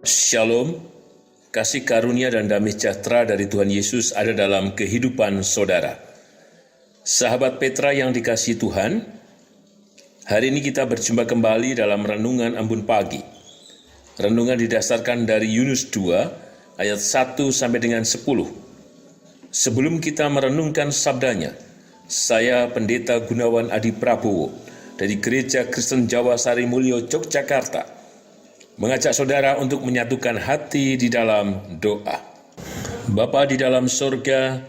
Shalom, kasih karunia dan damai sejahtera dari Tuhan Yesus ada dalam kehidupan saudara. Sahabat Petra yang dikasihi Tuhan, hari ini kita berjumpa kembali dalam Renungan Embun Pagi. Renungan didasarkan dari Yunus 2 ayat 1 sampai dengan 10. Sebelum kita merenungkan sabdanya, saya Pendeta Gunawan Adi Prabowo dari Gereja Kristen Jawa Sari Mulyo, Yogyakarta, mengajak saudara untuk menyatukan hati di dalam doa. Bapa di dalam surga,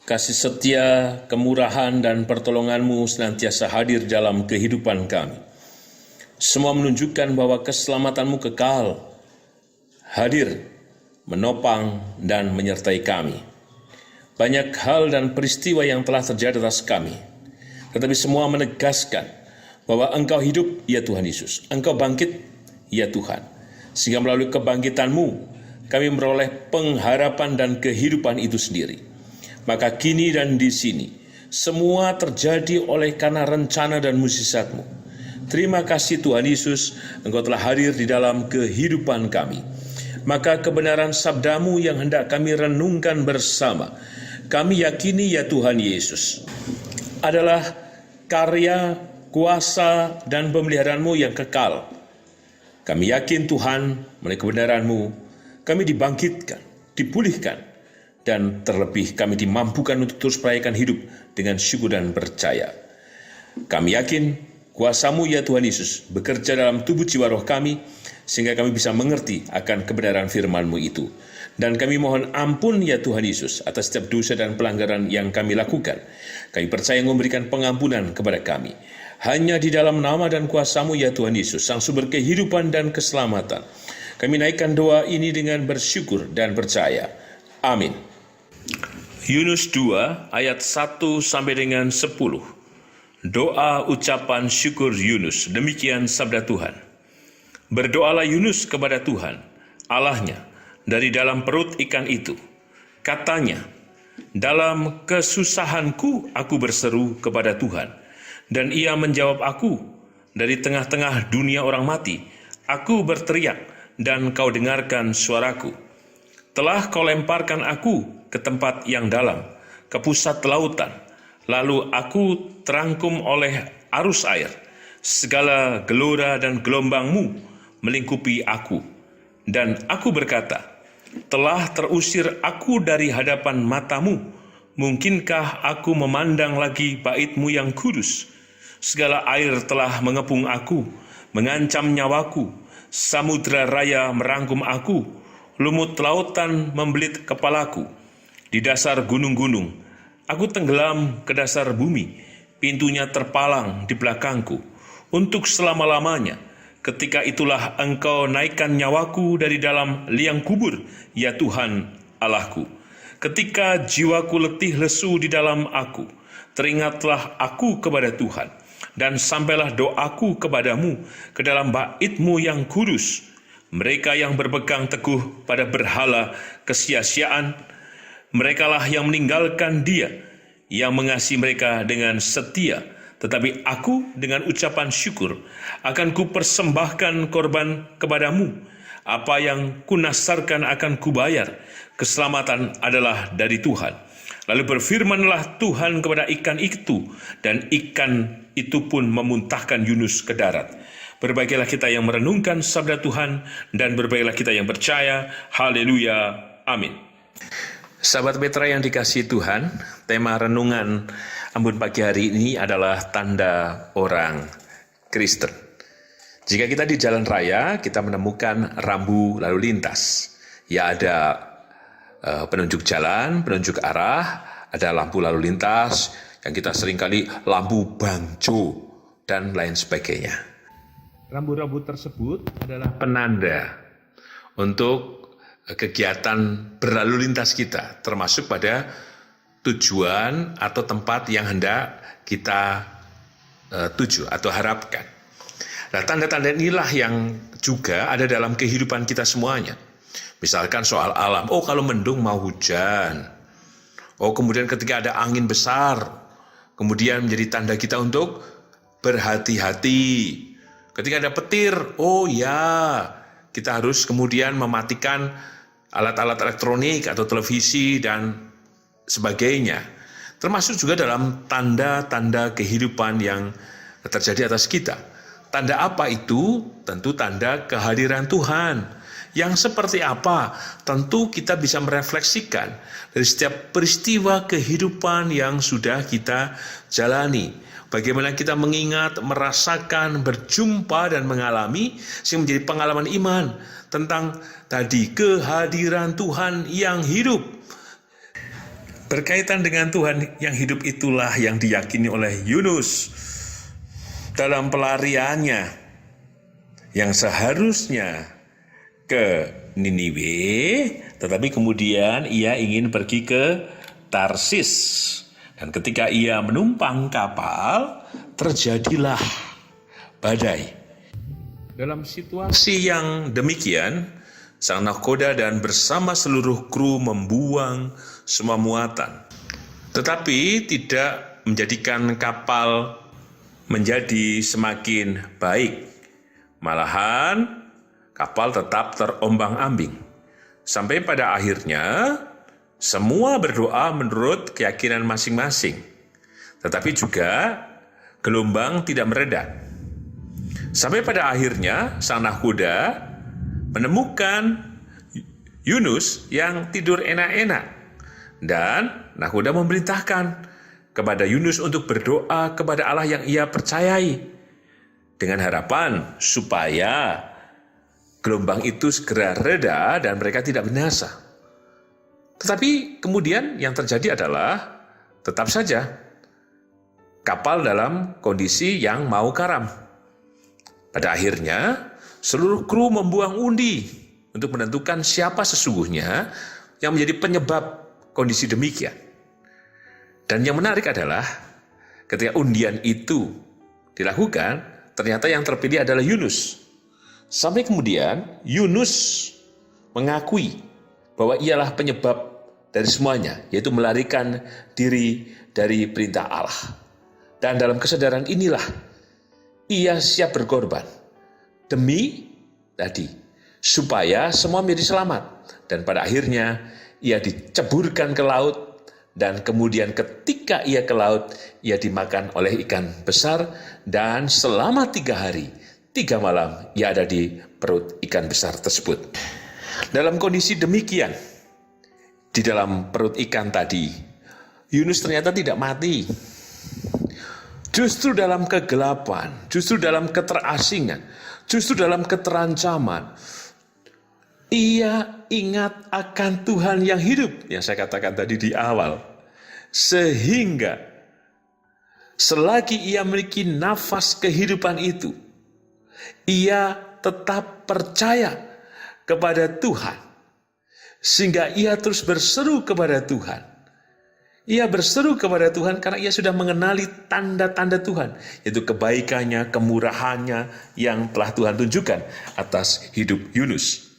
kasih setia, kemurahan, dan pertolongan-Mu senantiasa hadir dalam kehidupan kami. Semua menunjukkan bahwa keselamatan-Mu kekal, hadir, menopang, dan menyertai kami. Banyak hal dan peristiwa yang telah terjadi atas kami, tetapi semua menegaskan bahwa Engkau hidup, ya Tuhan Yesus. Engkau bangkit, ya Tuhan, sehingga melalui kebangkitan-Mu, kami meroleh pengharapan dan kehidupan itu sendiri. Maka kini dan di sini, semua terjadi oleh karena rencana dan mukjizat-Mu. Terima kasih Tuhan Yesus, Engkau telah hadir di dalam kehidupan kami. Maka kebenaran sabda-Mu yang hendak kami renungkan bersama, kami yakini ya Tuhan Yesus, adalah karya, kuasa, dan pemeliharaan-Mu yang kekal. Kami yakin Tuhan, melalui kebenaran-Mu, kami dibangkitkan, dipulihkan, dan terlebih kami dimampukan untuk terus merayakan hidup dengan syukur dan percaya. Kami yakin kuasa-Mu ya Tuhan Yesus bekerja dalam tubuh jiwa roh kami, sehingga kami bisa mengerti akan kebenaran firman-Mu itu. Dan kami mohon ampun ya Tuhan Yesus atas setiap dosa dan pelanggaran yang kami lakukan. Kami percaya memberikan pengampunan kepada kami. Hanya di dalam nama dan kuasa-Mu ya Tuhan Yesus, Sang Sumber kehidupan dan keselamatan, kami naikkan doa ini dengan bersyukur dan percaya. Amin. Yunus 2 ayat 1 sampai dengan 10. Doa ucapan syukur Yunus. Demikian sabda Tuhan. Berdoalah Yunus kepada Tuhan, Allahnya, dari dalam perut ikan itu. Katanya, dalam kesusahanku aku berseru kepada Tuhan, dan Ia menjawab aku. Dari tengah-tengah dunia orang mati, aku berteriak, dan Kau dengarkan suaraku. Telah Kau lemparkan aku ke tempat yang dalam, ke pusat lautan. Lalu aku terangkum oleh arus air. Segala gelora dan gelombang-Mu melingkupi aku. Dan aku berkata, telah terusir aku dari hadapan mata-Mu. Mungkinkah aku memandang lagi bait-Mu yang kudus? Segala air telah mengepung aku, mengancam nyawaku. Samudra raya merangkum aku, lumut lautan membelit kepalaku. Di dasar gunung-gunung, aku tenggelam ke dasar bumi, pintunya terpalang di belakangku, untuk selama-lamanya. Ketika itulah Engkau naikkan nyawaku dari dalam liang kubur, ya Tuhan Allahku. Ketika jiwaku letih lesu di dalam aku, teringatlah aku kepada Tuhan, dan sampailah doaku kepadamu ke dalam bait-Mu yang kudus. Mereka yang berpegang teguh pada berhala kesia-siaan, merekalah yang meninggalkan Dia, yang mengasihi mereka dengan setia. Tetapi aku dengan ucapan syukur akan kupersembahkan korban kepadamu. Apa yang kunasarkan akan kubayar. Keselamatan adalah dari Tuhan. Lalu berfirmanlah Tuhan kepada ikan itu, dan ikan itu pun memuntahkan Yunus ke darat. Berbahagialah kita yang merenungkan sabda Tuhan, dan berbahagialah kita yang percaya. Haleluya. Amin. Sahabat Petra yang dikasihi Tuhan, tema renungan Embun Pagi hari ini adalah tanda orang Kristen. Jika kita di jalan raya, kita menemukan rambu lalu lintas. Ya, ada penunjuk jalan, penunjuk arah, ada lampu lalu lintas, yang kita seringkali lampu bangjo, dan lain sebagainya. Rambu-rambu tersebut adalah penanda untuk kegiatan berlalu lintas kita, termasuk pada tujuan atau tempat yang hendak kita tuju atau harapkan. Nah, tanda-tanda inilah yang juga ada dalam kehidupan kita semuanya. Misalkan soal alam, kalau mendung mau hujan. Kemudian ketika ada angin besar, kemudian menjadi tanda kita untuk berhati-hati. Ketika ada petir, kita harus kemudian mematikan alat-alat elektronik atau televisi dan sebagainya. Termasuk juga dalam tanda-tanda kehidupan yang terjadi atas kita. Tanda apa itu? Tentu tanda kehadiran Tuhan. Yang seperti apa? Tentu kita bisa merefleksikan dari setiap peristiwa kehidupan yang sudah kita jalani. Bagaimana kita mengingat, merasakan, berjumpa, dan mengalami, sehingga menjadi pengalaman iman tentang tadi kehadiran Tuhan yang hidup. Berkaitan dengan Tuhan yang hidup itulah yang diyakini oleh Yunus dalam pelariannya yang seharusnya ke Niniwe, tetapi kemudian ia ingin pergi ke Tarsis. Dan ketika ia menumpang kapal, terjadilah badai. Dalam situasi yang demikian, sang nahkoda dan bersama seluruh kru membuang semua muatan. Tetapi tidak menjadikan kapal menjadi semakin baik. Malahan, kapal tetap terombang-ambing. Sampai pada akhirnya, semua berdoa menurut keyakinan masing-masing. Tetapi juga gelombang tidak mereda. Sampai pada akhirnya sang nahkoda menemukan Yunus yang tidur enak-enak. Dan nahkoda memerintahkan kepada Yunus untuk berdoa kepada Allah yang ia percayai. Dengan harapan supaya gelombang itu segera reda dan mereka tidak binasa. Tetapi kemudian yang terjadi adalah tetap saja kapal dalam kondisi yang mau karam. Pada akhirnya seluruh kru membuang undi untuk menentukan siapa sesungguhnya yang menjadi penyebab kondisi demikian. Dan yang menarik adalah ketika undian itu dilakukan, ternyata yang terpilih adalah Yunus. Sampai kemudian Yunus mengakui bahwa ialah penyebab dari semuanya, yaitu melarikan diri dari perintah Allah. Dan dalam kesadaran inilah ia siap berkorban demi tadi supaya semua menjadi selamat. Dan pada akhirnya ia diceburkan ke laut, dan kemudian ketika ia ke laut, ia dimakan oleh ikan besar, dan selama 3 hari, 3 malam ia ada di perut ikan besar tersebut. Dalam kondisi demikian, di dalam perut ikan tadi, Yunus ternyata tidak mati. Justru dalam kegelapan, justru dalam keterasingan, justru dalam keterancaman, ia ingat akan Tuhan yang hidup, yang saya katakan tadi di awal. Sehingga selagi ia memiliki nafas kehidupan itu, ia tetap percaya kepada Tuhan, sehingga ia terus berseru kepada Tuhan. Ia berseru kepada Tuhan karena ia sudah mengenali tanda-tanda Tuhan, yaitu kebaikannya, kemurahannya yang telah Tuhan tunjukkan atas hidup Yunus.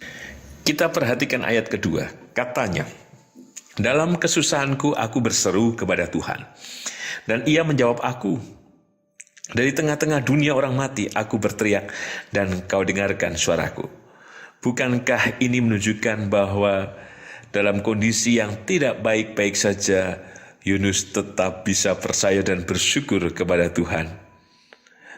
Kita perhatikan ayat kedua, katanya, dalam kesusahanku aku berseru kepada Tuhan, dan ia menjawab aku. Dari tengah-tengah dunia orang mati aku berteriak, dan kau dengarkan suaraku. Bukankah ini menunjukkan bahwa dalam kondisi yang tidak baik-baik saja, Yunus tetap bisa percaya dan bersyukur kepada Tuhan?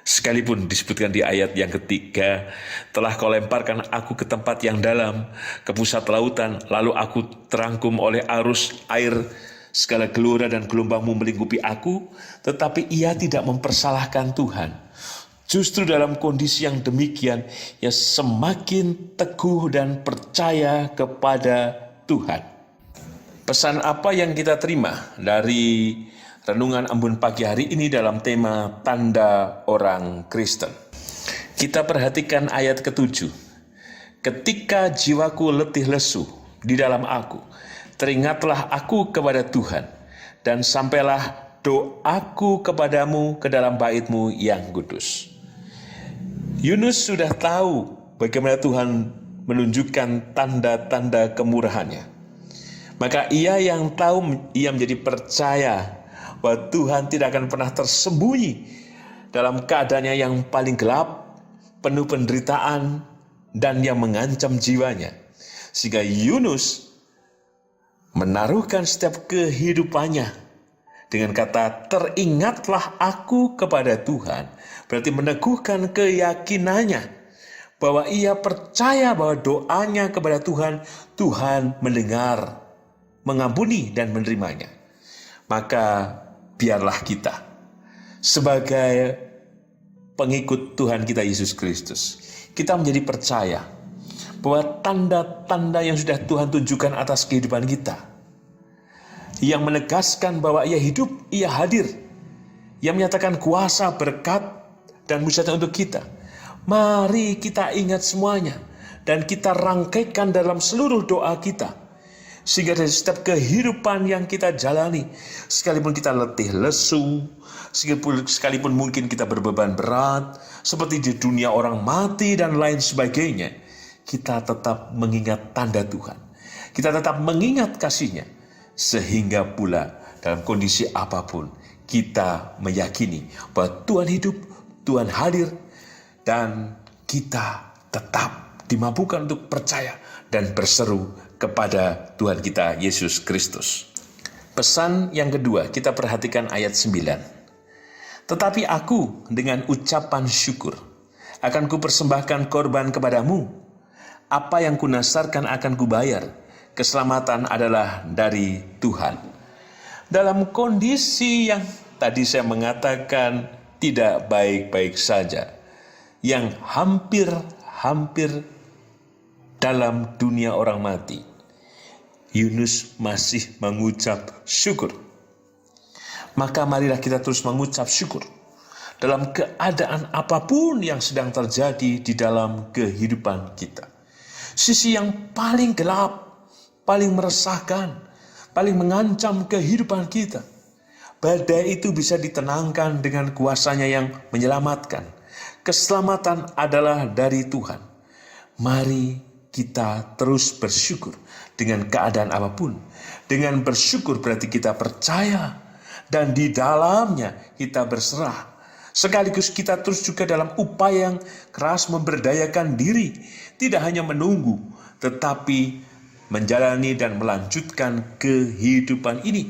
Sekalipun disebutkan di ayat yang ketiga, telah kau lemparkan aku ke tempat yang dalam, ke pusat lautan, lalu aku terangkum oleh arus air, segala gelora dan gelombangmu melingkupi aku, tetapi ia tidak mempersalahkan Tuhan. Justru dalam kondisi yang demikian, ia semakin teguh dan percaya kepada Tuhan. Pesan apa yang kita terima dari renungan Embun pagi hari ini dalam tema tanda orang Kristen? Kita perhatikan ayat ke-7. Ketika jiwaku letih lesu di dalam aku, teringatlah aku kepada Tuhan, dan sampailah doaku kepadamu ke dalam bait-Mu yang kudus. Yunus sudah tahu bagaimana Tuhan menunjukkan tanda-tanda kemurahannya. Maka ia yang tahu, ia menjadi percaya bahwa Tuhan tidak akan pernah tersembunyi dalam keadaannya yang paling gelap, penuh penderitaan, dan yang mengancam jiwanya. Sehingga Yunus menaruhkan setiap kehidupannya dengan kata, teringatlah aku kepada Tuhan. Berarti meneguhkan keyakinannya bahwa ia percaya bahwa doanya kepada Tuhan, Tuhan mendengar, mengampuni dan menerimanya. Maka biarlah kita sebagai pengikut Tuhan kita Yesus Kristus, kita menjadi percaya bahwa tanda-tanda yang sudah Tuhan tunjukkan atas kehidupan kita, yang menegaskan bahwa ia hidup, ia hadir, yang menyatakan kuasa, berkat, dan mujizat untuk kita. Mari kita ingat semuanya, dan kita rangkaikan dalam seluruh doa kita, sehingga dari setiap kehidupan yang kita jalani, sekalipun kita letih lesu, sekalipun mungkin kita berbeban berat, seperti di dunia orang mati dan lain sebagainya, kita tetap mengingat tanda Tuhan. Kita tetap mengingat kasih-Nya, sehingga pula dalam kondisi apapun, kita meyakini bahwa Tuhan hidup, Tuhan hadir, dan kita tetap dimampukan untuk percaya dan berseru kepada Tuhan kita Yesus Kristus. Pesan yang kedua, kita perhatikan ayat 9. Tetapi aku dengan ucapan syukur akan kupersembahkan korban kepadamu. Apa yang kunasarkan akan kubayar. Keselamatan adalah dari Tuhan. Dalam kondisi yang tadi saya mengatakan tidak baik-baik saja, yang hampir dalam dunia orang mati, Yunus masih mengucap syukur. Maka marilah kita terus mengucap syukur dalam keadaan apapun yang sedang terjadi di dalam kehidupan kita. Sisi yang paling gelap, paling meresahkan, paling mengancam kehidupan kita, badai itu bisa ditenangkan dengan kuasa-Nya yang menyelamatkan. Keselamatan adalah dari Tuhan. Mari kita terus bersyukur dengan keadaan apapun. Dengan bersyukur berarti kita percaya, dan di dalamnya kita berserah. Sekaligus kita terus juga dalam upaya yang keras memberdayakan diri. Tidak hanya menunggu, tetapi menjalani dan melanjutkan kehidupan ini.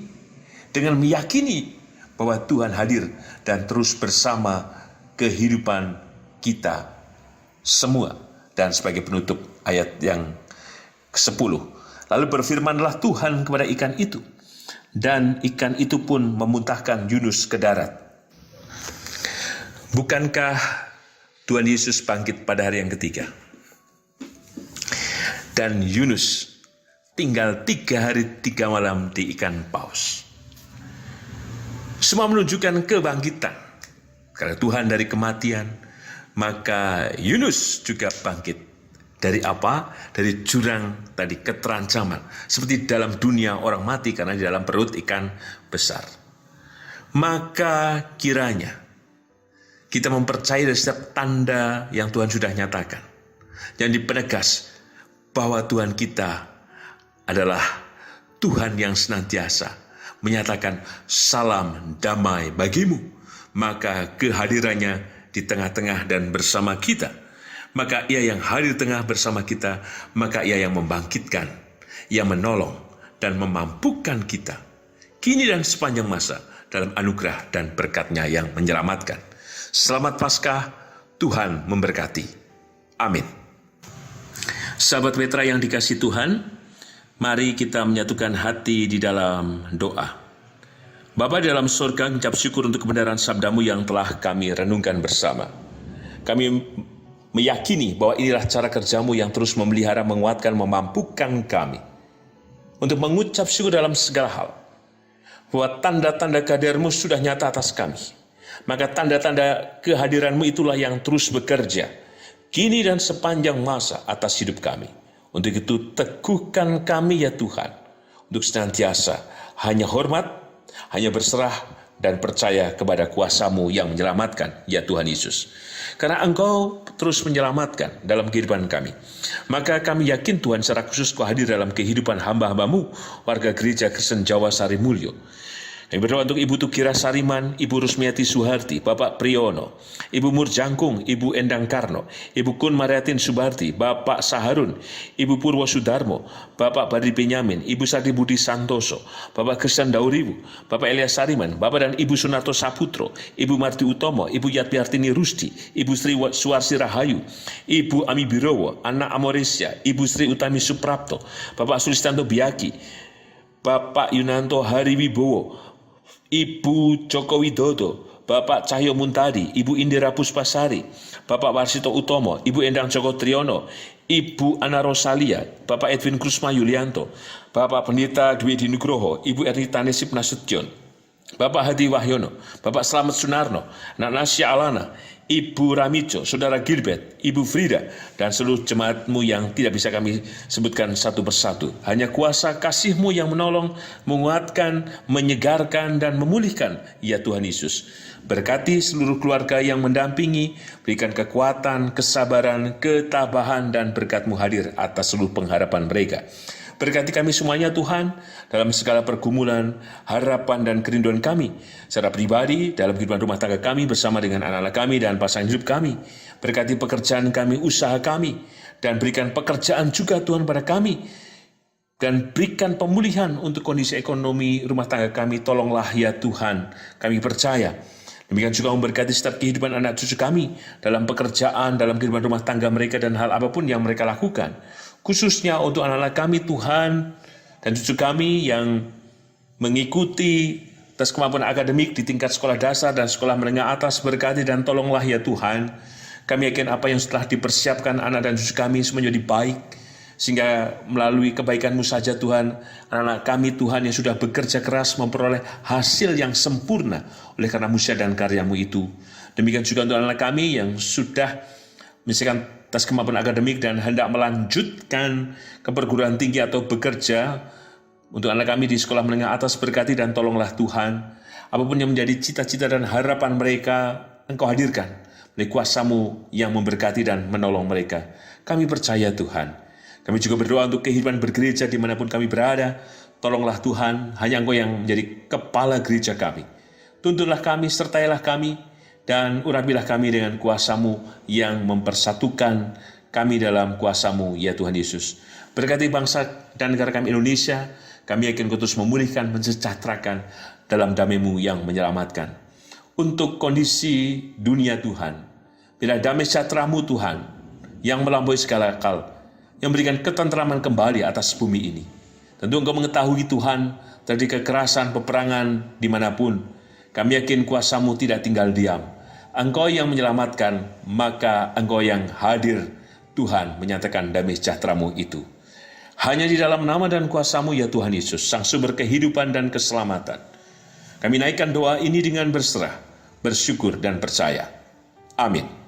Dengan meyakini bahwa Tuhan hadir dan terus bersama kehidupan kita semua. Dan sebagai penutup ayat yang ke-10. Lalu berfirmanlah Tuhan kepada ikan itu, dan ikan itu pun memuntahkan Yunus ke darat. Bukankah Tuhan Yesus bangkit pada hari yang ketiga? Dan Yunus tinggal 3 hari 3 malam di ikan paus. Semua menunjukkan kebangkitan. Karena Tuhan dari kematian, maka Yunus juga bangkit. Dari apa? Dari jurang tadi, keterancaman. Seperti dalam dunia orang mati karena di dalam perut ikan besar. Maka kiranya kita mempercayai dari setiap tanda yang Tuhan sudah nyatakan. Yang dipenegas bahwa Tuhan kita adalah Tuhan yang senantiasa menyatakan salam damai bagimu. Maka kehadirannya di tengah-tengah dan bersama kita. Maka ia yang hadir di tengah bersama kita, maka ia yang membangkitkan, yang menolong dan memampukan kita kini dan sepanjang masa dalam anugerah dan berkat-Nya yang menyelamatkan. Selamat Paskah, Tuhan memberkati. Amin. Sahabat Petra yang dikasihi Tuhan, mari kita menyatukan hati di dalam doa. Bapa di dalam surga, mengucap syukur untuk kebenaran sabda-Mu yang telah kami renungkan bersama. Kami meyakini bahwa inilah cara kerja-Mu yang terus memelihara, menguatkan, memampukan kami untuk mengucap syukur dalam segala hal. Bahwa tanda-tanda kehadiran-Mu sudah nyata atas kami. Maka tanda-tanda kehadiran-Mu itulah yang terus bekerja kini dan sepanjang masa atas hidup kami. Untuk itu teguhkan kami ya Tuhan, untuk senantiasa hanya hormat, hanya berserah dan percaya kepada kuasa-Mu yang menyelamatkan, ya Tuhan Yesus. Karena Engkau terus menyelamatkan dalam kehidupan kami. Maka kami yakin Tuhan secara khusus Kau hadir dalam kehidupan hamba-hamba-Mu, warga gereja Kristen Jawa Sari Mulyo. Kami berdoa untuk Ibu Tukira Sariman, Ibu Rusmiati Suharti, Bapak Priyono, Ibu Murjangkung, Ibu Endang Karno, Ibu Kun Mariatin Subarti, Bapak Saharun, Ibu Purwo Sudarmo, Bapak Badri Benyamin, Ibu Sati Budi Santoso, Bapak Kristen Dauriwu, Bapak Elias Sariman, Bapak dan Ibu Sunarto Saputro, Ibu Marti Utomo, Ibu Yatmiartini Rusti, Ibu Sri Suarsi Rahayu, Ibu Ami Birowo, Anak Amoresya, Ibu Sri Utami Suprapto, Bapak Sulistanto Biaki, Bapak Yunanto Hariwibowo, Ibu Joko Widodo, Bapak Cahyo Muntadi, Ibu Indira Puspasari, Bapak Warsito Utomo, Ibu Endang Joko Triyono, Ibu Ana Rosalia, Bapak Edwin Krusma Yulianto, Bapak Pendeta Dwi Nugroho, Ibu Ernita Nesip Nasution, Bapak Hadi Wahyono, Bapak Slamet Sunarno, Nasya Alana, Ibu Ramijo, Saudara Gilbert, Ibu Frida, dan seluruh jemaatmu yang tidak bisa kami sebutkan satu persatu. Hanya kuasa kasih-Mu yang menolong, menguatkan, menyegarkan, dan memulihkan, ya Tuhan Yesus. Berkati seluruh keluarga yang mendampingi, berikan kekuatan, kesabaran, ketabahan, dan berkat-Mu hadir atas seluruh pengharapan mereka. Berkati kami semuanya Tuhan, dalam segala pergumulan, harapan dan kerinduan kami, secara pribadi, dalam kehidupan rumah tangga kami, bersama dengan anak-anak kami dan pasangan hidup kami. Berkati pekerjaan kami, usaha kami, dan berikan pekerjaan juga Tuhan pada kami. Dan berikan pemulihan untuk kondisi ekonomi rumah tangga kami, tolonglah ya Tuhan, kami percaya. Demikian juga memberkati setiap kehidupan anak cucu kami, dalam pekerjaan, dalam kehidupan rumah tangga mereka, dan hal apapun yang mereka lakukan. Khususnya untuk anak-anak kami Tuhan, dan cucu kami yang mengikuti tes kemampuan akademik di tingkat sekolah dasar dan sekolah menengah atas, berkati dan tolonglah ya Tuhan. Kami yakin apa yang setelah dipersiapkan anak dan cucu kami semuanya menjadi baik, sehingga melalui kebaikan-Mu saja Tuhan, anak-anak kami Tuhan yang sudah bekerja keras memperoleh hasil yang sempurna oleh karena musya dan karya-Mu itu. Demikian juga untuk anak-anak kami yang sudah menyelesaikan tes kemampuan akademik dan hendak melanjutkan ke perguruan tinggi atau bekerja. Untuk anak kami di sekolah menengah atas, berkati dan tolonglah Tuhan. Apapun yang menjadi cita-cita dan harapan mereka, Engkau hadirkan melalui kuasa-Mu yang memberkati dan menolong mereka. Kami percaya Tuhan. Kami juga berdoa untuk kehidupan bergereja dimanapun kami berada. Tolonglah Tuhan, hanya Engkau yang menjadi kepala gereja kami. Tuntunlah kami, sertailah kami, dan urapilah kami dengan kuasa-Mu yang mempersatukan kami dalam kuasa-Mu, ya Tuhan Yesus. Berkati bangsa dan negara kami Indonesia, kami yakin Kau terus memulihkan, mensejahterakan dalam damai-Mu yang menyelamatkan. Untuk kondisi dunia Tuhan, bila damai sejahtera-Mu Tuhan, yang melampaui segala akal, yang memberikan ketentraman kembali atas bumi ini. Tentu Engkau mengetahui Tuhan, terjadi kekerasan, peperangan dimanapun. Kami yakin kuasa-Mu tidak tinggal diam. Engkau yang menyelamatkan, maka Engkau yang hadir, Tuhan, menyatakan damai sejahtera-Mu itu. Hanya di dalam nama dan kuasa-Mu, ya Tuhan Yesus, Sang Sumber kehidupan dan keselamatan. Kami naikkan doa ini dengan berserah, bersyukur dan percaya. Amin.